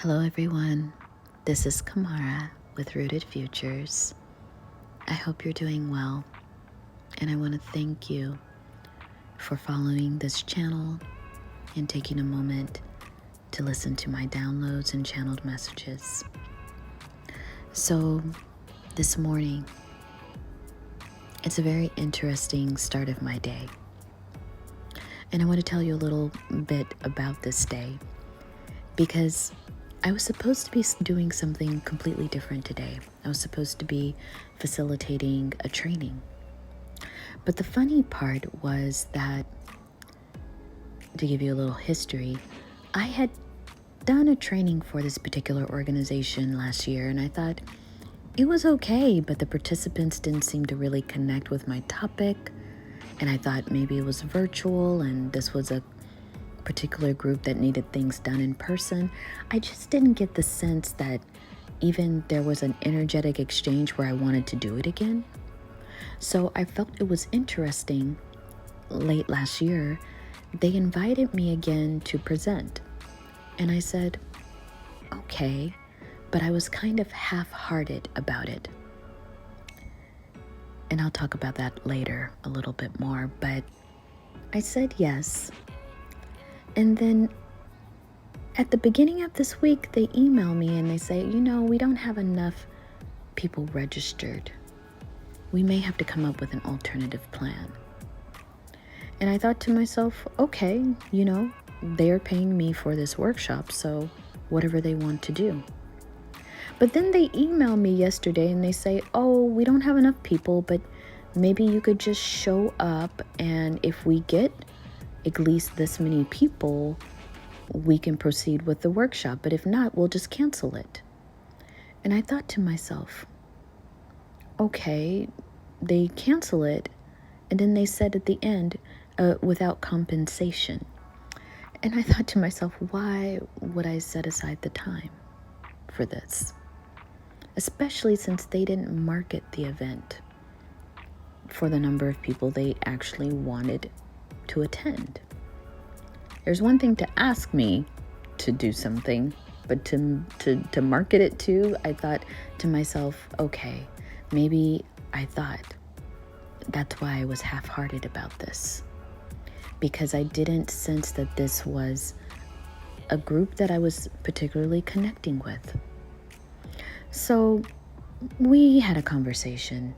Hello everyone, this is Kamara with Rooted Futures. I hope you're doing well, and I want to thank you for following this channel and taking a moment to listen to my downloads and channeled messages. So this morning, it's a very interesting start of my day, and I want to tell you a little bit about this day because I was supposed to be doing something completely different today. I was supposed to be facilitating a training. But the funny part was that, to give you a little history, I had done a training for this particular organization last year, and I thought it was okay, but the participants didn't seem to really connect with my topic. And I thought maybe it was virtual and this was a particular group that needed things done in person. I just didn't get the sense that even there was an energetic exchange where I wanted to do it again. So I felt it was interesting. Late last year, they invited me again to present. And I said, okay, but I was kind of half-hearted about it. And I'll talk about that later a little bit more, but I said yes. And then at the beginning of this week, they email me and they say, we don't have enough people registered. We may have to come up with an alternative plan. And I thought to myself, okay, they're paying me for this workshop, so whatever they want to do. But then they email me yesterday and they say, we don't have enough people, but maybe you could just show up, and if we get at least this many people, we can proceed with the workshop. But if not, we'll just cancel it. And I thought to myself, okay, they cancel it. And then they said at the end, without compensation. And I thought to myself, why would I set aside the time for this? Especially since they didn't market the event for the number of people they actually wanted to attend. There's one thing to ask me to do something, but to market it too, I thought to myself, okay, maybe I thought that's why I was half-hearted about this, because I didn't sense that this was a group that I was particularly connecting with. So we had a conversation,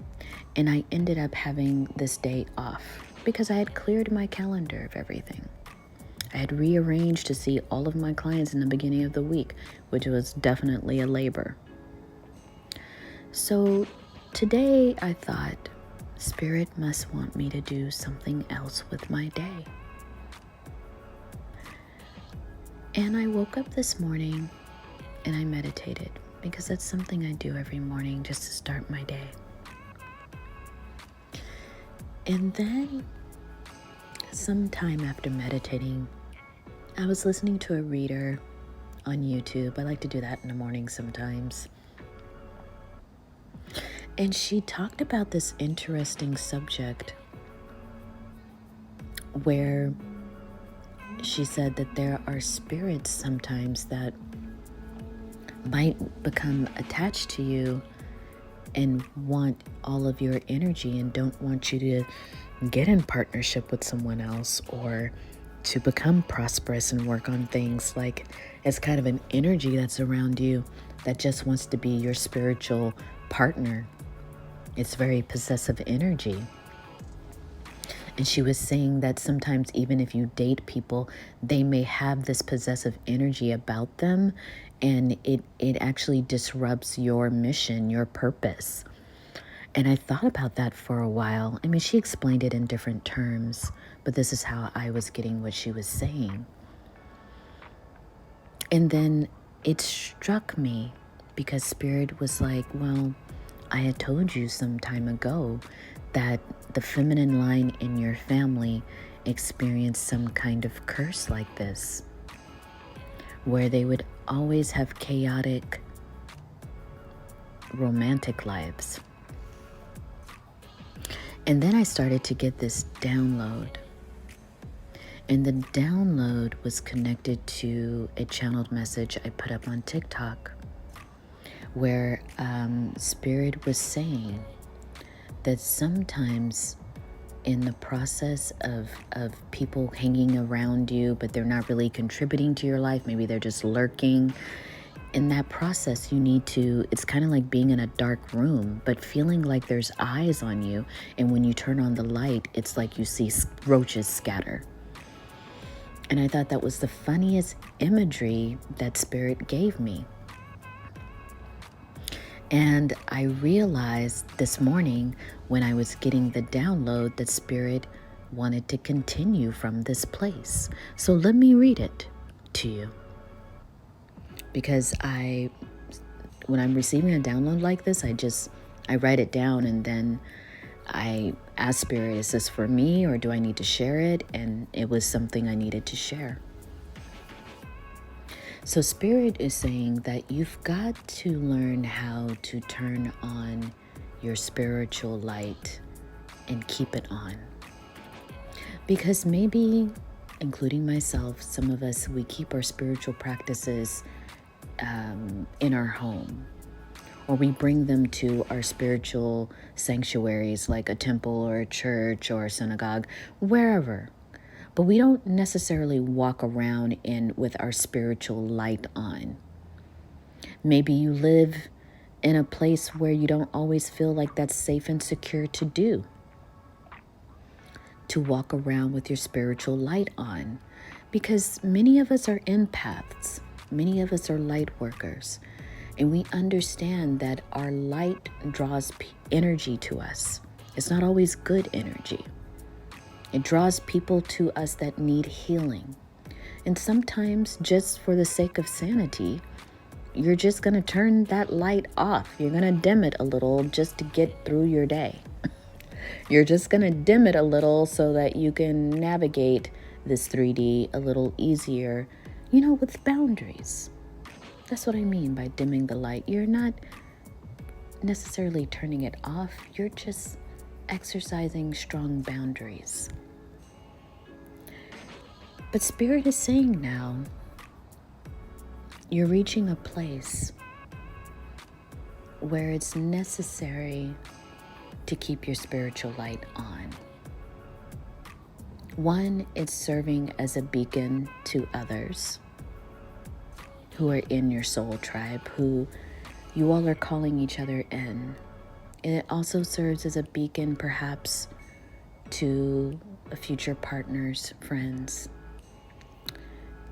and I ended up having this day off because I had cleared my calendar of everything. I had rearranged to see all of my clients in the beginning of the week, which was definitely a labor. So today I thought, Spirit must want me to do something else with my day. And I woke up this morning and I meditated, because that's something I do every morning just to start my day. And then sometime after meditating, I was listening to a reader on YouTube. I like to do that in the morning sometimes. And she talked about this interesting subject where she said that there are spirits sometimes that might become attached to you and want all of your energy and don't want you to get in partnership with someone else or to become prosperous and work on things. Like, it's kind of an energy that's around you that just wants to be your spiritual partner. It's very possessive energy. And she was saying that sometimes even if you date people, they may have this possessive energy about them, and it actually disrupts your mission, your purpose. And I thought about that for a while. I mean, she explained it in different terms, but this is how I was getting what she was saying. And then it struck me because Spirit was like, well, I had told you some time ago that the feminine line in your family experienced some kind of curse like this, where they would always have chaotic romantic lives. And then I started to get this download. And the download was connected to a channeled message I put up on TikTok where Spirit was saying that sometimes in the process of people hanging around you, but they're not really contributing to your life, maybe they're just lurking. In that process, you need to, it's kind of like being in a dark room, but feeling like there's eyes on you. And when you turn on the light, it's like you see roaches scatter. And I thought that was the funniest imagery that Spirit gave me. And I realized this morning when I was getting the download that Spirit wanted to continue from this place. So let me read it to you. Because when I'm receiving a download like this, I write it down and then I ask Spirit, is this for me or do I need to share it? And it was something I needed to share. So Spirit is saying that you've got to learn how to turn on your spiritual light and keep it on. Because maybe, including myself, some of us, we keep our spiritual practices in our home, or we bring them to our spiritual sanctuaries like a temple or a church or a synagogue, wherever. But we don't necessarily walk around with our spiritual light on. Maybe you live in a place where you don't always feel like that's safe and secure to do. To walk around with your spiritual light on. Because many of us are empaths. Many of us are light workers. And we understand that our light draws energy to us. It's not always good energy. It draws people to us that need healing. And sometimes, just for the sake of sanity, you're just going to turn that light off. You're going to dim it a little just to get through your day. You're just going to dim it a little so that you can navigate this 3D a little easier, with boundaries. That's what I mean by dimming the light. You're not necessarily turning it off. You're just exercising strong boundaries. But Spirit is saying now, you're reaching a place where it's necessary to keep your spiritual light on. One, it's serving as a beacon to others who are in your soul tribe, who you all are calling each other in. And it also serves as a beacon, perhaps, to future partners, friends.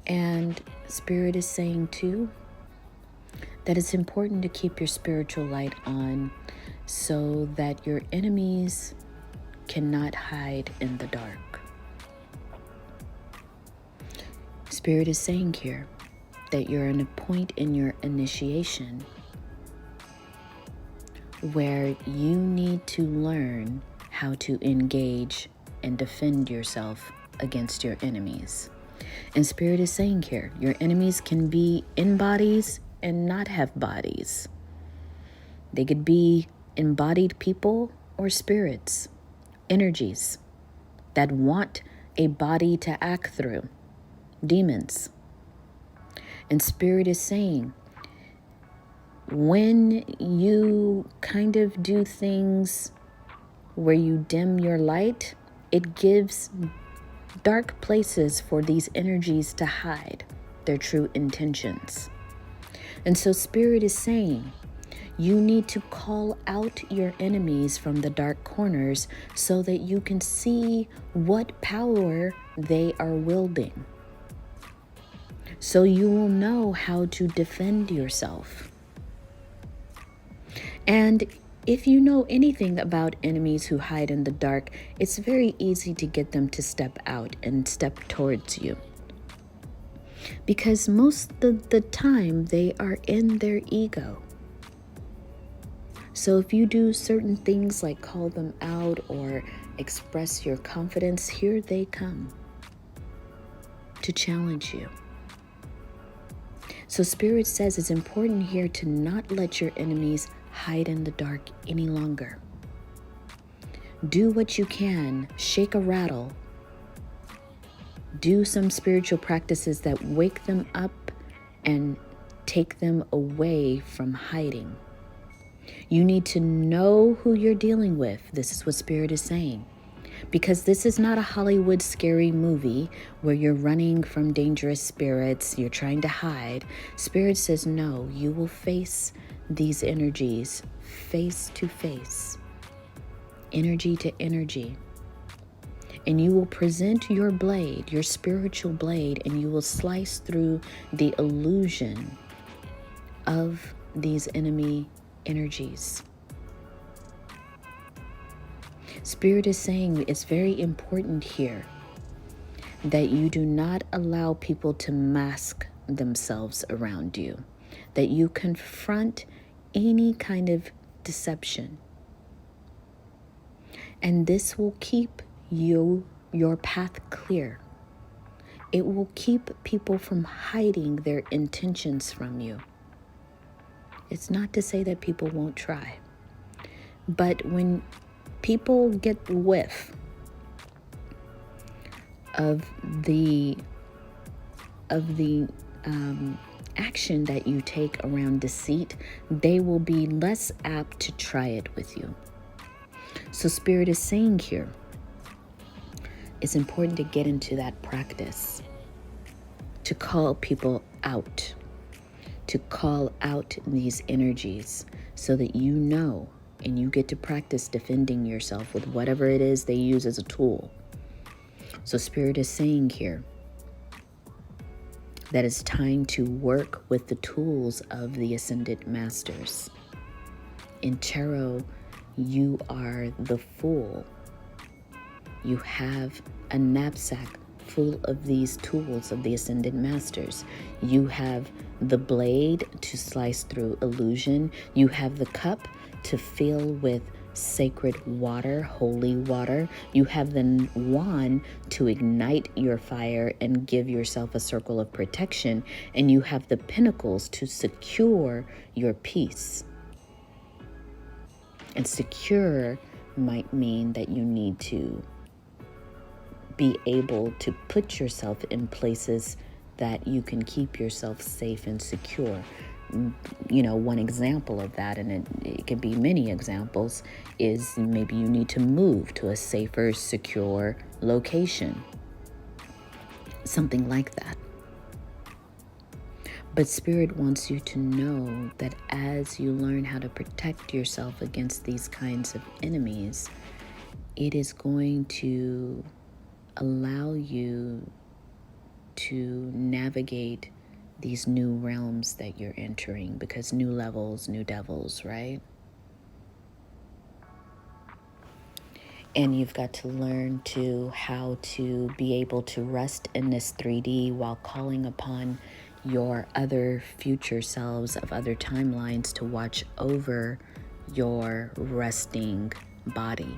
And Spirit is saying, too, that it's important to keep your spiritual light on so that your enemies cannot hide in the dark. Spirit is saying here that you're at a point in your initiation where you need to learn how to engage and defend yourself against your enemies. And Spirit is saying here, your enemies can be in bodies and not have bodies. They could be embodied people or spirits, energies that want a body to act through, demons. And Spirit is saying, when you kind of do things where you dim your light, it gives dark places for these energies to hide their true intentions. And so Spirit is saying, you need to call out your enemies from the dark corners so that you can see what power they are wielding. So you will know how to defend yourself. And if you know anything about enemies who hide in the dark, it's very easy to get them to step out and step towards you. Because most of the time they are in their ego. So if you do certain things like call them out or express your confidence, here they come to challenge you. So Spirit says it's important here to not let your enemies hide in the dark any longer. Do what you can, shake a rattle, Do some spiritual practices that wake them up and take them away from hiding. You need to know who you're dealing with. This is what Spirit is saying. Because this is not a Hollywood scary movie where you're running from dangerous spirits, you're trying to hide. Spirit says, no, you will face these energies face to face, energy to energy. And you will present your blade, your spiritual blade, and you will slice through the illusion of these enemy energies. Spirit is saying it's very important here that you do not allow people to mask themselves around you, that you confront any kind of deception. And this will keep your path clear. It will keep people from hiding their intentions from you. It's not to say that people won't try, but when people get whiff of the action that you take around deceit, they will be less apt to try it with you. So Spirit is saying here, it's important to get into that practice, to call people out, to call out these energies so that you know, and you get to practice defending yourself with whatever it is they use as a tool. So Spirit is saying here that it's time to work with the tools of the Ascended Masters. In Tarot, you are the Fool. You have a knapsack full of these tools of the Ascended Masters. You have the blade to slice through illusion. You have the cup to fill with sacred water, holy water. You have the wand to ignite your fire and give yourself a circle of protection. And you have the pinnacles to secure your peace. And secure might mean that you need to be able to put yourself in places that you can keep yourself safe and secure. You know, one example of that, and it could be many examples, is maybe you need to move to a safer, secure location. Something like that. But Spirit wants you to know that as you learn how to protect yourself against these kinds of enemies, it is going to allow you to navigate these new realms that you're entering, because new levels, new devils, right? And you've got to learn how to be able to rest in this 3D while calling upon your other future selves of other timelines to watch over your resting body,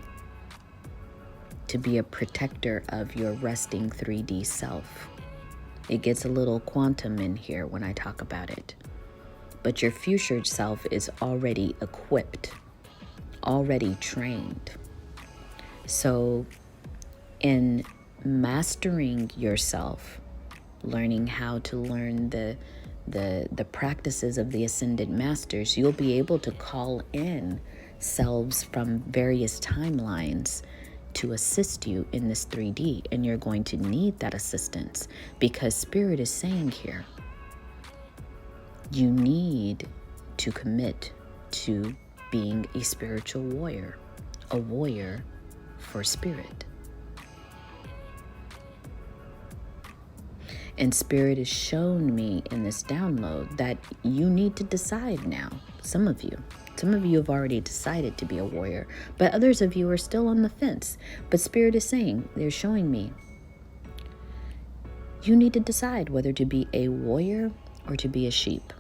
to be a protector of your resting 3D self. It gets a little quantum in here when I talk about it. But your future self is already equipped, already trained. So in mastering yourself, learning how to learn the practices of the Ascended Masters, you'll be able to call in selves from various timelines to assist you in this 3D, and you're going to need that assistance because Spirit is saying here, you need to commit to being a spiritual warrior, a warrior for Spirit. And Spirit has shown me in this download that you need to decide now. Some of you have already decided to be a warrior, but others of you are still on the fence. But Spirit is saying, they're showing me, you need to decide whether to be a warrior or to be a sheep.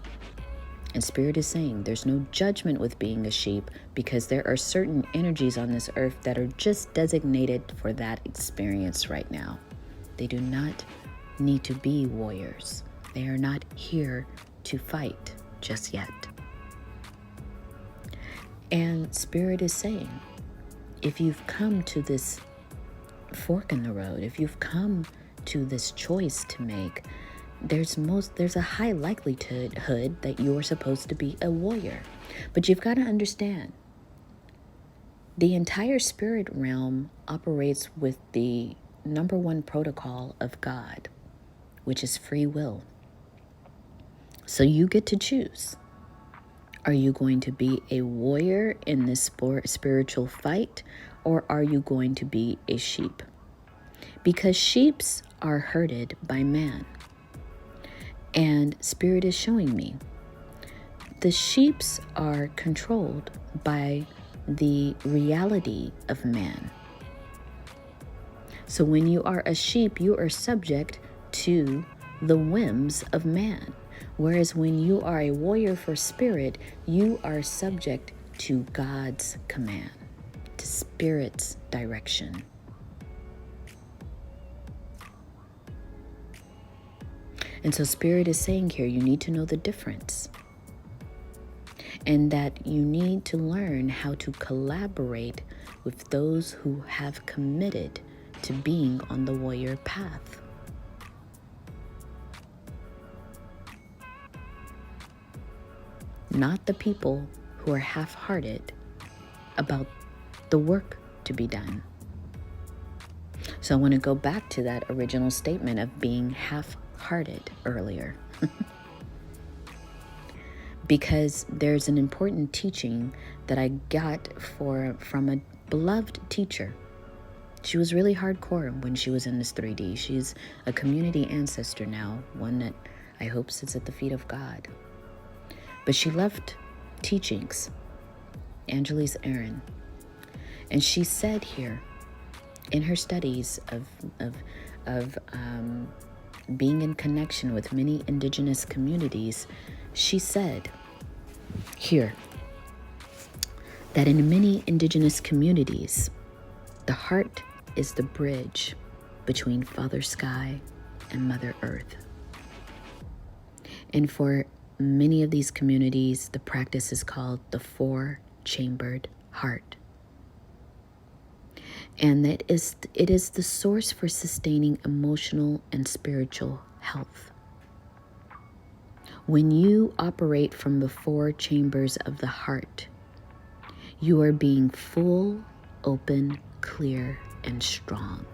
And Spirit is saying there's no judgment with being a sheep, because there are certain energies on this earth that are just designated for that experience right now. They do not need to be warriors. They are not here to fight just yet. And Spirit is saying, if you've come to this fork in the road, if you've come to this choice to make, there's a high likelihood that you're supposed to be a warrior. But you've got to understand, the entire spirit realm operates with the number one protocol of God, which is free will. So you get to choose. Are you going to be a warrior in this spiritual fight, or are you going to be a sheep? Because sheeps are herded by man. And Spirit is showing me the sheeps are controlled by the reality of man. So when you are a sheep, you are subject to the whims of man. Whereas when you are a warrior for spirit, you are subject to God's command, to Spirit's direction. And so Spirit is saying here, you need to know the difference. And that you need to learn how to collaborate with those who have committed to being on the warrior path. Not the people who are half-hearted about the work to be done. So I want to go back to that original statement of being half-hearted earlier. Because there's an important teaching that I got from a beloved teacher. She was really hardcore when she was in this 3D. She's a community ancestor now, one that I hope sits at the feet of God. But she left teachings, Angeles Aaron. And she said here, in her studies of being in connection with many indigenous communities, she said here that in many indigenous communities, the heart is the bridge between Father Sky and Mother Earth. And for many of these communities, the practice is called the four-chambered heart. And that it is the source for sustaining emotional and spiritual health. When you operate from the four chambers of the heart, you are being full, open, clear, and strong.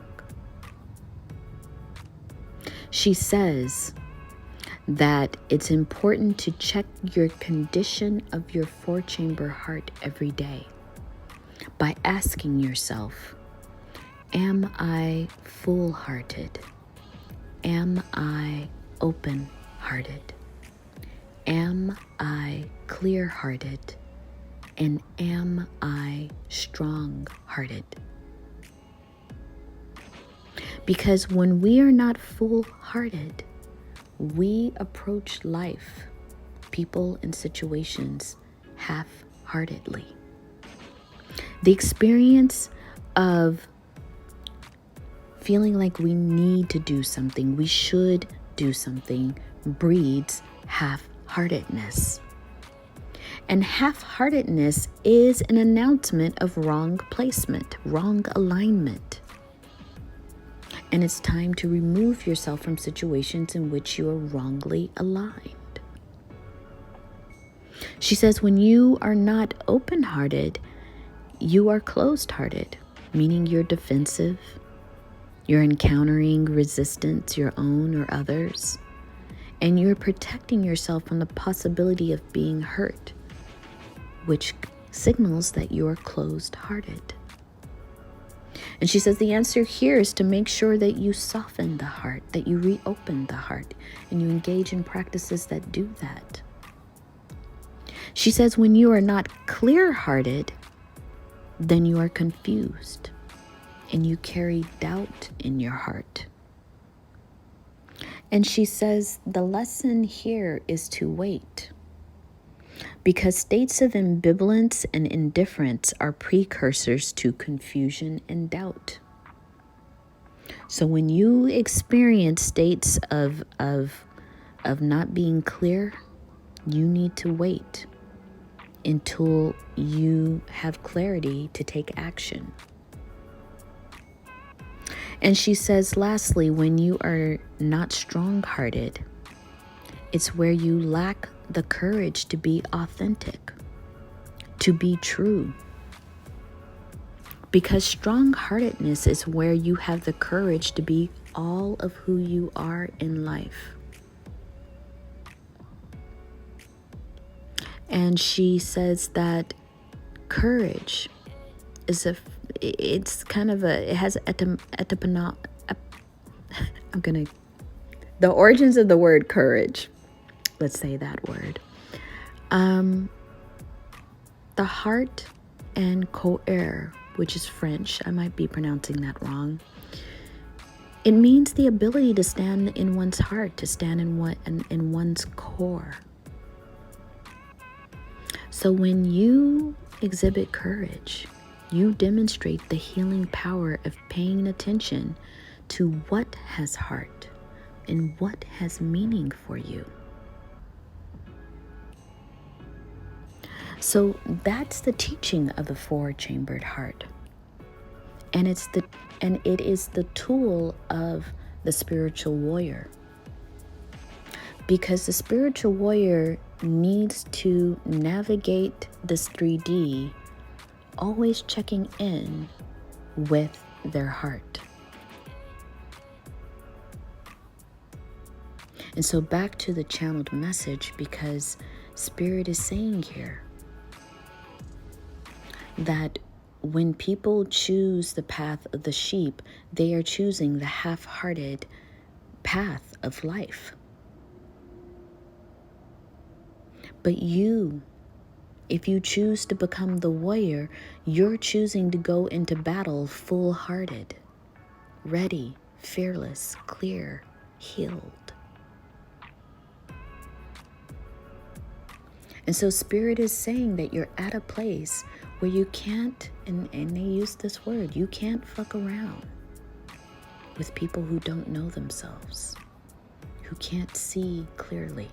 She says that it's important to check your condition of your four-chamber heart every day by asking yourself, am I full-hearted? Am I open-hearted? Am I clear-hearted? And am I strong-hearted? Because when we are not full-hearted, we approach life, people, and situations half-heartedly. The experience of feeling like we need to do something, we should do something, breeds half-heartedness. And half-heartedness is an announcement of wrong placement, wrong alignment. And it's time to remove yourself from situations in which you are wrongly aligned. She says when you are not open-hearted, you are closed-hearted, meaning you're defensive, you're encountering resistance, your own or others, and you're protecting yourself from the possibility of being hurt, which signals that you're closed-hearted. And she says the answer here is to make sure that you soften the heart, that you reopen the heart, and you engage in practices that do that. She says when you are not clear-hearted, then you are confused and you carry doubt in your heart. And she says the lesson here is to wait, because states of ambivalence and indifference are precursors to confusion and doubt. So when you experience states of not being clear, you need to wait until you have clarity to take action. And she says, lastly, when you are not strong-hearted, it's where you lack the courage to be authentic, to be true. Because strong-heartedness is where you have the courage to be all of who you are in life. And she says that courage is it has the origins of the word courage. Let's say that word. The heart and coeur, which is French. I might be pronouncing that wrong. It means the ability to stand in one's heart, to stand in one's core. So when you exhibit courage, you demonstrate the healing power of paying attention to what has heart and what has meaning for you. So that's the teaching of the four-chambered heart. And it is the tool of the spiritual warrior. Because the spiritual warrior needs to navigate this 3D, always checking in with their heart. And so back to the channeled message, because Spirit is saying here that when people choose the path of the sheep, they are choosing the half-hearted path of life. But you, if you choose to become the warrior, you're choosing to go into battle full-hearted, ready, fearless, clear, healed. And so Spirit is saying that you're at a place where you can't, and they use this word, you can't fuck around with people who don't know themselves, who can't see clearly.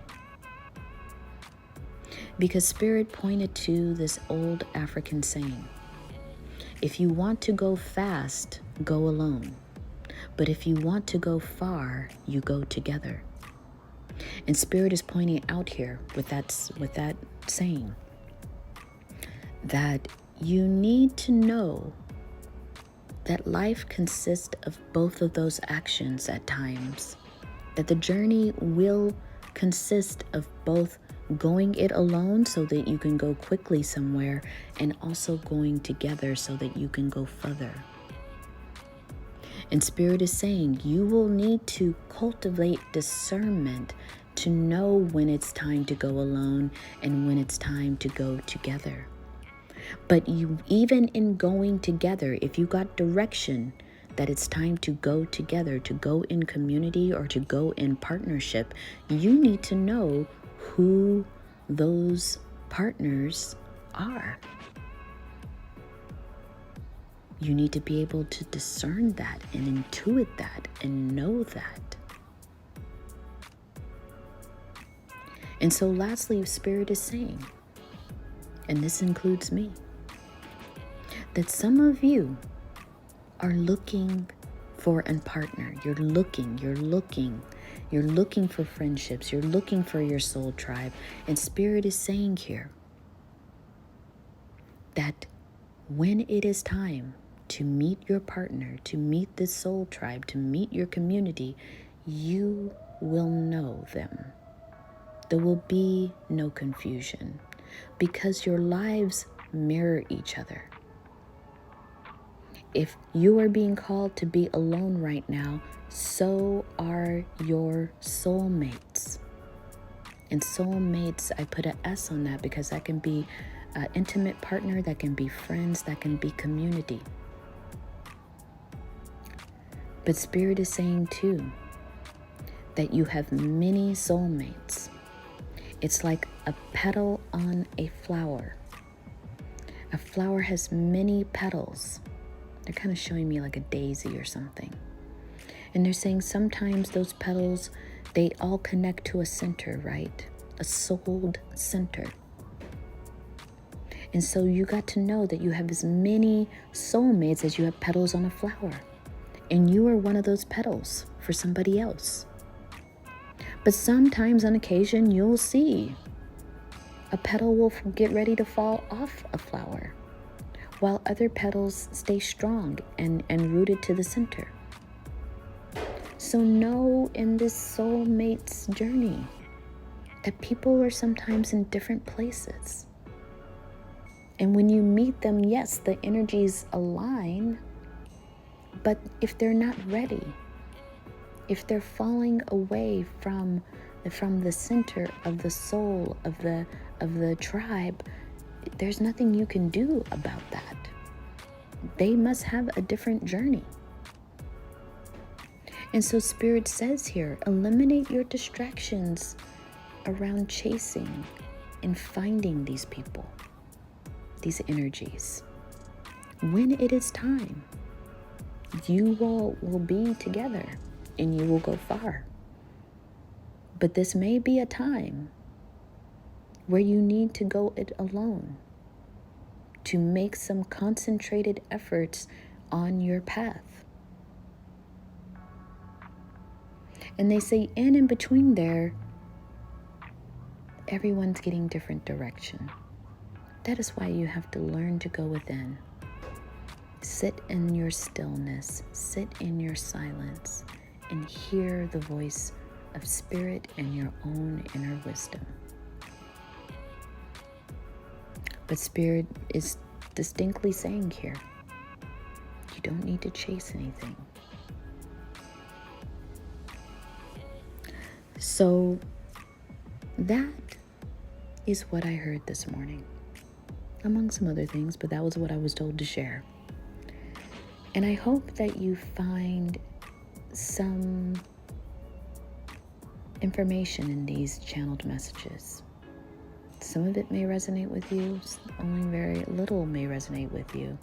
Because Spirit pointed to this old African saying, if you want to go fast, go alone. But if you want to go far, you go together. And Spirit is pointing out here with that saying that you need to know that life consists of both of those actions at times, that the journey will consist of both going it alone so that you can go quickly somewhere, and also going together so that you can go further. And Spirit is saying you will need to cultivate discernment to know when it's time to go alone and when it's time to go together. But you, even in going together, if you got direction that it's time to go together, to go in community or to go in partnership, you need to know who those partners are. You need to be able to discern that and intuit that and know that. And so lastly, Spirit is saying, and this includes me, that some of you are looking for a partner. You're looking for friendships. You're looking for your soul tribe. And Spirit is saying here that when it is time to meet your partner, to meet this soul tribe, to meet your community, you will know them. There will be no confusion because your lives mirror each other. If you are being called to be alone right now, so are your soulmates. And soulmates, I put an S on that because that can be an intimate partner, that can be friends, that can be community. But Spirit is saying too that you have many soulmates. It's like a petal on a flower. A flower has many petals. They're kind of showing me like a daisy or something. And they're saying sometimes those petals, they all connect to a center, right? A souled center. And so you got to know that you have as many soulmates as you have petals on a flower. And you are one of those petals for somebody else. But sometimes on occasion, you'll see a petal will get ready to fall off a flower, while other petals stay strong and rooted to the center. So know in this soulmate's journey that people are sometimes in different places. And when you meet them, yes, the energies align, but if they're not ready, if they're falling away from the center of the soul of the tribe, there's nothing you can do about that. They must have a different journey. And so Spirit says here, eliminate your distractions around chasing and finding these people, these energies. When it is time, you will be together and you will go far. But this may be a time where you need to go it alone to make some concentrated efforts on your path. And they say in between there, everyone's getting different direction. That is why you have to learn to go within. Sit in your stillness, sit in your silence, and hear the voice of Spirit and your own inner wisdom. But Spirit is distinctly saying here, you don't need to chase anything. So that is what I heard this morning, among some other things, but that was what I was told to share. And I hope that you find some information in these channeled messages. Some of it may resonate with you, only very little may resonate with you.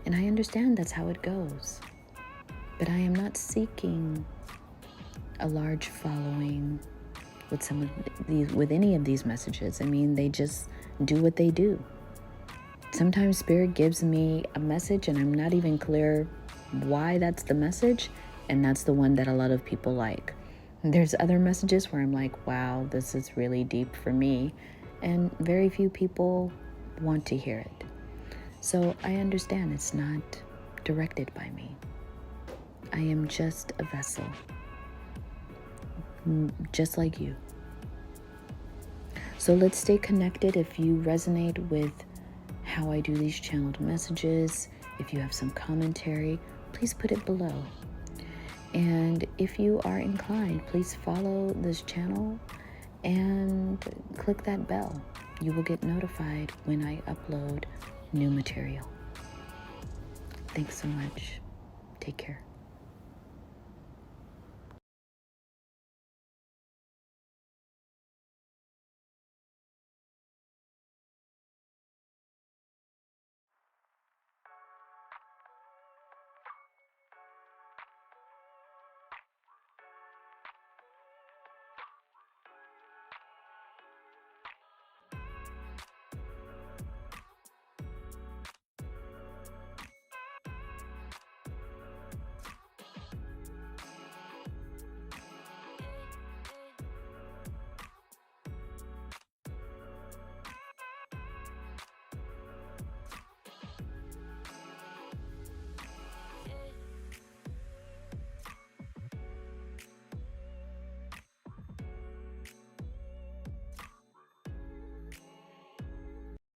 And I understand that's how it goes. But I am not seeking a large following with some of these, with any of these messages. I mean, they just do what they do. Sometimes Spirit gives me a message and I'm not even clear why that's the message, and that's the one that a lot of people like. There's other messages where I'm like, wow, this is really deep for me, and very few people want to hear it. So I understand it's not directed by me. I am just a vessel, just like you. So let's stay connected. If you resonate with how I do these channeled messages, if you have some commentary, please put it below. And if you are inclined, please follow this channel and click that bell. You will get notified when I upload new material. Thanks so much. Take care.